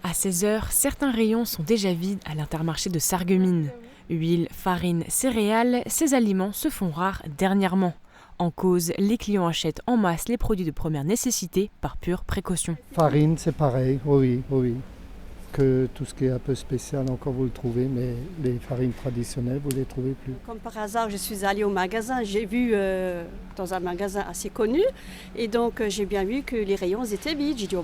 À 16h, certains rayons sont déjà vides à l'Intermarché de Sarreguemines. Huile, farine, céréales, ces aliments se font rares dernièrement. En cause, les clients achètent en masse les produits de première nécessité par pure précaution. Farine, c'est pareil, oui. Que tout ce qui est un peu spécial, encore vous le trouvez, mais les farines traditionnelles, vous ne les trouvez plus. Comme par hasard, je suis allée au magasin, j'ai vu dans un magasin assez connu, et donc j'ai bien vu que les rayons étaient vides. J'ai dit,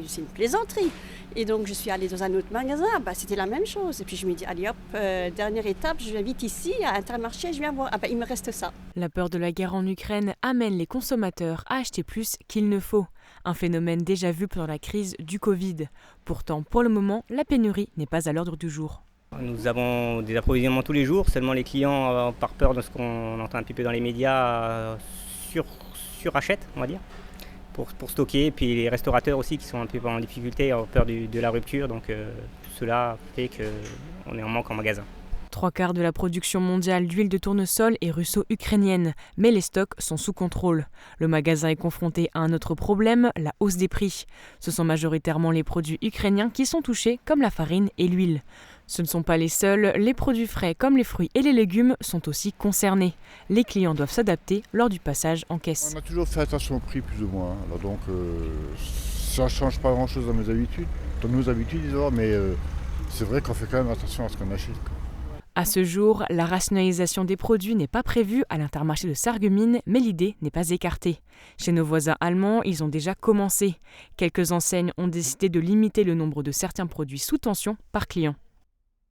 c'est une plaisanterie. Et donc je suis allée dans un autre magasin, c'était la même chose. Et puis je me dis, allez hop, dernière étape, je vais vite ici, à Intermarché, je viens voir, il me reste ça. La peur de la guerre en Ukraine amène les consommateurs à acheter plus qu'il ne faut. Un phénomène déjà vu pendant la crise du Covid. Pourtant, pour le moment, la pénurie n'est pas à l'ordre du jour. Nous avons des approvisionnements tous les jours, seulement les clients, par peur de ce qu'on entend un petit peu dans les médias, surachètent, on va dire, pour stocker. Et puis les restaurateurs aussi qui sont un peu en difficulté, ont peur de la rupture. Donc tout cela fait qu'on est en manque en magasin. 3/4 de la production mondiale d'huile de tournesol est russo-ukrainienne, mais les stocks sont sous contrôle. Le magasin est confronté à un autre problème, la hausse des prix. Ce sont majoritairement les produits ukrainiens qui sont touchés, comme la farine et l'huile. Ce ne sont pas les seuls, les produits frais comme les fruits et les légumes sont aussi concernés. Les clients doivent s'adapter lors du passage en caisse. On a toujours fait attention au prix plus ou moins, alors donc ça ne change pas grand chose dans nos habitudes disons, mais c'est vrai qu'on fait quand même attention à ce qu'on achète. À ce jour, la rationalisation des produits n'est pas prévue à l'Intermarché de Sarreguemines, mais l'idée n'est pas écartée. Chez nos voisins allemands, ils ont déjà commencé. Quelques enseignes ont décidé de limiter le nombre de certains produits sous tension par client.